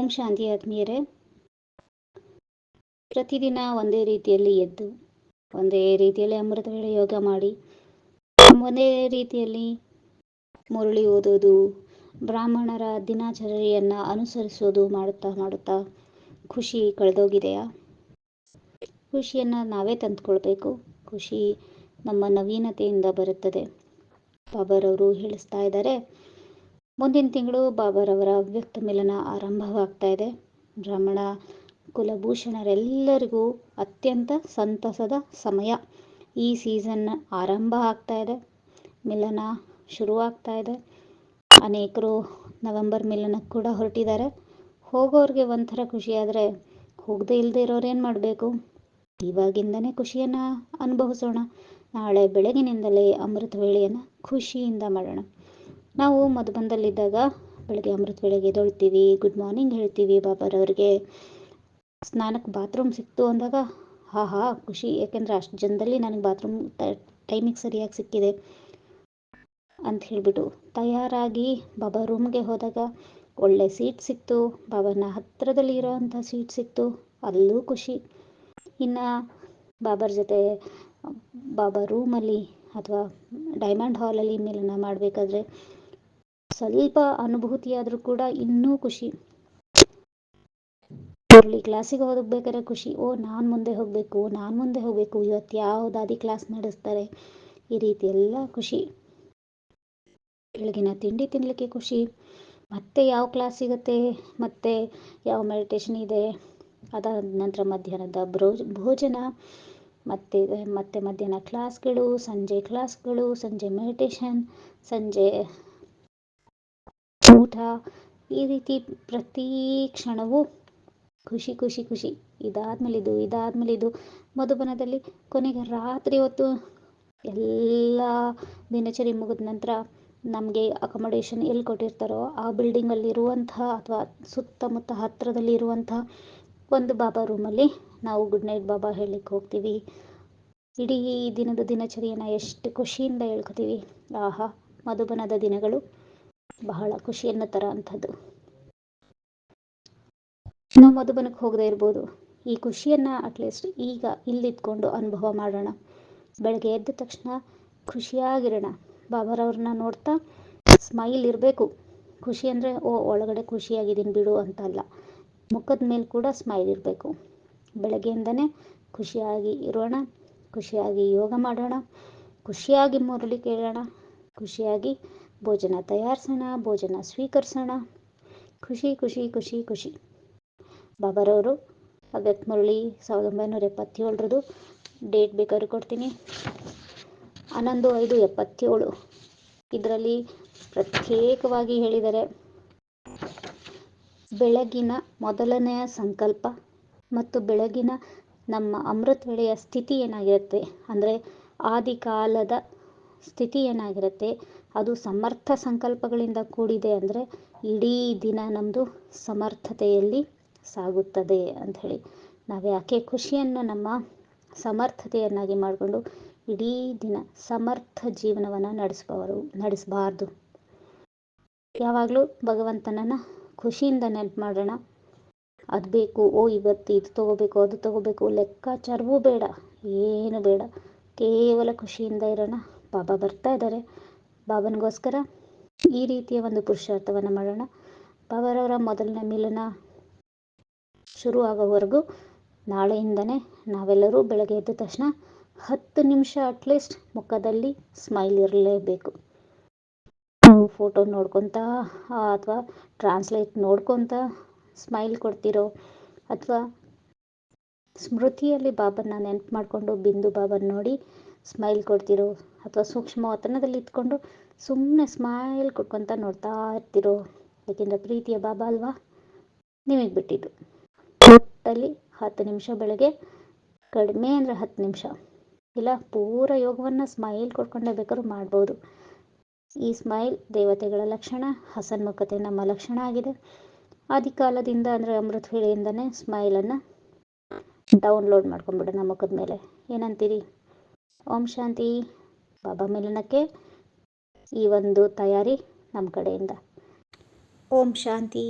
ಓಂ ಶಾಂತಿ ಆತ್ಮೀಯರೇ, ಪ್ರತಿದಿನ ಒಂದೇ ರೀತಿಯಲ್ಲಿ ಎದ್ದು ಒಂದೇ ರೀತಿಯಲ್ಲಿ ಅಮೃತ ವೇಳೆ ಯೋಗ ಮಾಡಿ ಒಂದೇ ರೀತಿಯಲ್ಲಿ ಮುರಳಿ ಓದೋದು, ಬ್ರಾಹ್ಮಣರ ದಿನಚರಿಯನ್ನು ಅನುಸರಿಸೋದು ಮಾಡುತ್ತಾ ಖುಷಿ ಕಳೆದೋಗಿದೆಯಾ? ಖುಷಿಯನ್ನು ನಾವೇ ತಂದುಕೊಳ್ಬೇಕು. ಖುಷಿ ನಮ್ಮ ನವೀನತೆಯಿಂದ ಬರುತ್ತದೆ. ಬಾಬಾರವರು ಹೇಳಿಸ್ತಾ ಇದ್ದಾರೆ, ಮುಂದಿನ ತಿಂಗಳು ಬಾಬಾರವರ ಅವ್ಯಕ್ತ ಮಿಲನ ಆರಂಭವಾಗ್ತಾ ಇದೆ. ಬ್ರಾಹ್ಮಣ ಕುಲಭೂಷಣರೆಲ್ಲರಿಗೂ ಅತ್ಯಂತ ಸಂತಸದ ಸಮಯ. ಈ ಸೀಸನ್ ಆರಂಭ ಆಗ್ತಾ ಇದೆ, ಮಿಲನ ಶುರುವಾಗ್ತಾ ಇದೆ. ಅನೇಕರು ನವೆಂಬರ್ ಮಿಲನಕ್ಕೆ ಕೂಡ ಹೊರಟಿದ್ದಾರೆ. ಹೋಗೋರಿಗೆ ಒಂಥರ ಖುಷಿಯಾದರೆ ಹೋಗದೇ ಇಲ್ಲದೆ ಇರೋರು ಏನು ಮಾಡಬೇಕು? ಇವಾಗಿಂದನೇ ಖುಷಿಯನ್ನು ಅನುಭವಿಸೋಣ. ನಾಳೆ ಬೆಳಗಿನಿಂದಲೇ ಅಮೃತ ವೇಳೆಯನ್ನು ಖುಷಿಯಿಂದ ಮಾಡೋಣ. ನಾವು ಮಧುಬನದಲ್ಲಿದ್ದಾಗ ಬೆಳಗ್ಗೆ ಅಮೃತ ವೇಳೆಗೆ ಎದ್ದೇಳ್ತೀವಿ, ಗುಡ್ ಮಾರ್ನಿಂಗ್ ಹೇಳ್ತೀವಿ ಬಾಬಾರವ್ರಿಗೆ. ಸ್ನಾನಕ್ಕೆ ಬಾತ್ರೂಮ್ ಸಿಕ್ತು ಅಂದಾಗ ಖುಷಿ, ಏಕೆಂದರೆ ಅಷ್ಟು ಜನದಲ್ಲಿ ನನಗೆ ಬಾತ್ರೂಮ್ ಟೈಮಿಗೆ ಸರಿಯಾಗಿ ಸಿಕ್ಕಿದೆ ಅಂತ ಹೇಳಿಬಿಟ್ಟು ತಯಾರಾಗಿ ಬಾಬಾ ರೂಮ್ಗೆ ಹೋದಾಗ ಒಳ್ಳೆ ಸೀಟ್ ಸಿಕ್ತು, ಬಾಬಾನ ಹತ್ತಿರದಲ್ಲಿ ಇರೋವಂಥ ಸೀಟ್ ಸಿಕ್ತು, ಅಲ್ಲೂ ಖುಷಿ. ಇನ್ನು ಬಾಬಾರ ಜೊತೆ ಬಾಬಾ ರೂಮಲ್ಲಿ ಅಥವಾ ಡೈಮಂಡ್ ಹಾಲಲ್ಲಿ ಮಿಲನ ಮಾಡಬೇಕಾದ್ರೆ ಸ್ವಲ್ಪ ಅನುಭೂತಿಯಾದರೂ ಕೂಡ ಇನ್ನೂ ಖುಷಿ. ಕ್ಲಾಸಿಗೆ ಹೋಗಬೇಕಾದ್ರೆ ಖುಷಿ, ನಾನು ಮುಂದೆ ಹೋಗಬೇಕು, ಇವತ್ತು ಯಾವುದಾದಿ ಕ್ಲಾಸ್ ನಡೆಸ್ತಾರೆ, ಈ ರೀತಿ ಎಲ್ಲ ಖುಷಿ. ಬೆಳಗಿನ ತಿಂಡಿ ತಿನ್ನಲಿಕ್ಕೆ ಖುಷಿ, ಮತ್ತೆ ಯಾವ ಕ್ಲಾಸ್ ಸಿಗುತ್ತೆ, ಮತ್ತೆ ಯಾವ ಮೆಡಿಟೇಷನ್ ಇದೆ, ಅದಾದ ನಂತರ ಮಧ್ಯಾಹ್ನದ ಭೋಜನ, ಮತ್ತೆ ಮಧ್ಯಾಹ್ನ ಕ್ಲಾಸ್ಗಳು, ಸಂಜೆ ಮೆಡಿಟೇಷನ್, ಸಂಜೆ ಊಟ, ಈ ರೀತಿ ಪ್ರತಿ ಕ್ಷಣವೂ ಖುಷಿ. ಇದಾದ್ಮೇಲೆ ಇದು ಮಧುಬನದಲ್ಲಿ ಕೊನೆಗೆ ರಾತ್ರಿ ಹೊತ್ತು ಎಲ್ಲ ದಿನಚರಿ ಮುಗಿದ ನಂತರ ನಮಗೆ ಅಕೊಮಡೇಷನ್ ಎಲ್ಲಿ ಕೊಟ್ಟಿರ್ತಾರೋ ಆ ಬಿಲ್ಡಿಂಗಲ್ಲಿರುವಂತಹ ಅಥವಾ ಸುತ್ತಮುತ್ತ ಹತ್ತಿರದಲ್ಲಿ ಇರುವಂತಹ ಒಂದು ಬಾಬಾ ರೂಮಲ್ಲಿ ನಾವು ಗುಡ್ ನೈಟ್ ಬಾಬಾ ಹೇಳಲಿಕ್ಕೆ ಹೋಗ್ತೀವಿ. ಇಡೀ ದಿನದ ದಿನಚರಿಯನ್ನು ಎಷ್ಟು ಖುಷಿಯಿಂದ ಹೇಳ್ಕೊತೀವಿ. ಮಧುಬನದ ದಿನಗಳು ಬಹಳ ಖುಷಿಯನ್ನು ತರ ಅಂಥದ್ದು. ನಾವು ಮಧುಬನಕ್ಕೆ ಹೋಗದೇ ಇರ್ಬೋದು, ಈ ಖುಷಿಯನ್ನು ಅಟ್ಲೀಸ್ಟ್ ಈಗ ಇಲ್ಲಿದ್ಕೊಂಡು ಅನುಭವ ಮಾಡೋಣ. ಬೆಳಗ್ಗೆ ಎದ್ದ ತಕ್ಷಣ ಖುಷಿಯಾಗಿರೋಣ. ಬಾಬಾರವ್ರನ್ನ ನೋಡ್ತಾ ಸ್ಮೈಲ್ ಇರಬೇಕು. ಖುಷಿ ಅಂದರೆ ಒಳಗಡೆ ಖುಷಿಯಾಗಿದ್ದೀನಿ ಬಿಡು ಅಂತಲ್ಲ, ಮುಖದ ಮೇಲೆ ಕೂಡ ಸ್ಮೈಲ್ ಇರಬೇಕು. ಬೆಳಗ್ಗೆಯಿಂದನೇ ಖುಷಿಯಾಗಿ ಇರೋಣ, ಖುಷಿಯಾಗಿ ಯೋಗ ಮಾಡೋಣ, ಖುಷಿಯಾಗಿ ಮುರಳಿ ಕೇಳೋಣ, ಖುಷಿಯಾಗಿ ಭೋಜನ ತಯಾರಿಸೋಣ, ಭೋಜನ ಸ್ವೀಕರಿಸೋಣ. ಖುಷಿ. ಬಾಬಾರವರು ಅವ್ಯಕ್ತ ಮುರಳಿ 1977 ಡೇಟ್ ಬೇಕಾದ್ರೂ ಕೊಡ್ತೀನಿ, 11/5/77. ಇದರಲ್ಲಿ ಪ್ರತ್ಯೇಕವಾಗಿ ಹೇಳಿದ್ದಾರೆ, ಬೆಳಗಿನ ಮೊದಲನೆಯ ಸಂಕಲ್ಪ ಮತ್ತು ಬೆಳಗಿನ ನಮ್ಮ ಅಮೃತ ವೇಳೆಯ ಸ್ಥಿತಿ ಏನಾಗಿರುತ್ತೆ ಅಂದರೆ ಆದಿಕಾಲದ ಸ್ಥಿತಿ ಏನಾಗಿರುತ್ತೆ, ಅದು ಸಮರ್ಥ ಸಂಕಲ್ಪಗಳಿಂದ ಕೂಡಿದೆ. ಅಂದರೆ ಇಡೀ ದಿನ ನಮ್ಮದು ಸಮರ್ಥತೆಯಲ್ಲಿ ಸಾಗುತ್ತದೆ ಅಂಥೇಳಿ. ನಾವು ಯಾಕೆ ಖುಷಿಯನ್ನು ನಮ್ಮ ಸಮರ್ಥತೆಯನ್ನಾಗಿ ಮಾಡಿಕೊಂಡು ಇಡೀ ದಿನ ಸಮರ್ಥ ಜೀವನವನ್ನು ನಡೆಸಬಾರ್ದು. ಯಾವಾಗಲೂ ಭಗವಂತನನ್ನು ಖುಷಿಯಿಂದ ನೆನಪು ಮಾಡೋಣ. ಅದು ಬೇಕು, ಇವತ್ತು ಇದು ತಗೋಬೇಕು, ಅದು ತಗೋಬೇಕು, ಲೆಕ್ಕಾಚಾರವೂ ಬೇಡ, ಏನು ಬೇಡ, ಕೇವಲ ಖುಷಿಯಿಂದ ಇರೋಣ. ಬಾಬಾ ಬರ್ತಾ ಇದ್ದಾರೆ, ಬಾಬನಿಗೋಸ್ಕರ ಈ ರೀತಿಯ ಒಂದು ಪುರುಷಾರ್ಥವನ್ನು ಮಾಡೋಣ. ಬಾಬಾರವರ ಮೊದಲನೇ ಮಿಲನ ಶುರು ಆಗೋವರೆಗೂ ನಾಳೆಯಿಂದನೇ ನಾವೆಲ್ಲರೂ ಬೆಳಗ್ಗೆ ಎದ್ದ ತಕ್ಷಣ 10 ನಿಮಿಷ ಅಟ್ಲೀಸ್ಟ್ ಮುಖದಲ್ಲಿ ಸ್ಮೈಲ್ ಇರಲೇಬೇಕು. ನಾವು ಫೋಟೋ ನೋಡ್ಕೊತಾ ಅಥವಾ ಟ್ರಾನ್ಸ್ಲೇಟ್ ನೋಡ್ಕೊತ ಸ್ಮೈಲ್ ಕೊಡ್ತಿರೋ, ಅಥವಾ ಸ್ಮೃತಿಯಲ್ಲಿ ಬಾಬನ್ನ ನೆನಪು ಮಾಡಿಕೊಂಡು ಬಿಂದು ಬಾಬನ್ ನೋಡಿ ಸ್ಮೈಲ್ ಕೊಡ್ತಿರೋ, ಅಥವಾ ಸೂಕ್ಷ್ಮವತನದಲ್ಲಿ ಇದ್ಕೊಂಡು ಸುಮ್ಮನೆ ಸ್ಮೈಲ್ ಕೊಡ್ಕೊತ ನೋಡ್ತಾ ಇರ್ತಿರೋ, ಏಕೆಂದರೆ ಪ್ರೀತಿಯ ಬಾಬಾ ಅಲ್ವಾ, ನಿಮಗೆ ಬಿಟ್ಟಿದ್ದು. ಒಟ್ಟಲ್ಲಿ 10 ನಿಮಿಷ ಬೆಳಗ್ಗೆ, ಕಡಿಮೆ ಅಂದರೆ 10 ನಿಮಿಷ, ಇಲ್ಲ ಪೂರ ಯೋಗವನ್ನು ಸ್ಮೈಲ್ ಕೊಡ್ಕೊಂಡೇ ಬೇಕಾದ್ರೂ ಮಾಡ್ಬೋದು. ಈ ಸ್ಮೈಲ್ ದೇವತೆಗಳ ಲಕ್ಷಣ, ಹಸನ್ಮುಖತೆ ನಮ್ಮ ಲಕ್ಷಣ ಆಗಿದೆ. ಆದಿಕಾಲದಿಂದ ಅಂದರೆ ಅಮೃತ ವೇಳೆಯಿಂದನೇ ಸ್ಮೈಲನ್ನು ಡೌನ್ಲೋಡ್ ಮಾಡ್ಕೊಂಡ್ಬಿಡೋಣ ಮುಖದ ಮೇಲೆ. ಏನಂತೀರಿ? ಓಂ ಶಾಂತಿ. ಬಾಬಾ ಮಿಲನಕ್ಕೆ ಈ ಒಂದು ತಯಾರಿ ನಮ್ಮ ಕಡೆಯಿಂದ. ಓಂ ಶಾಂತಿ.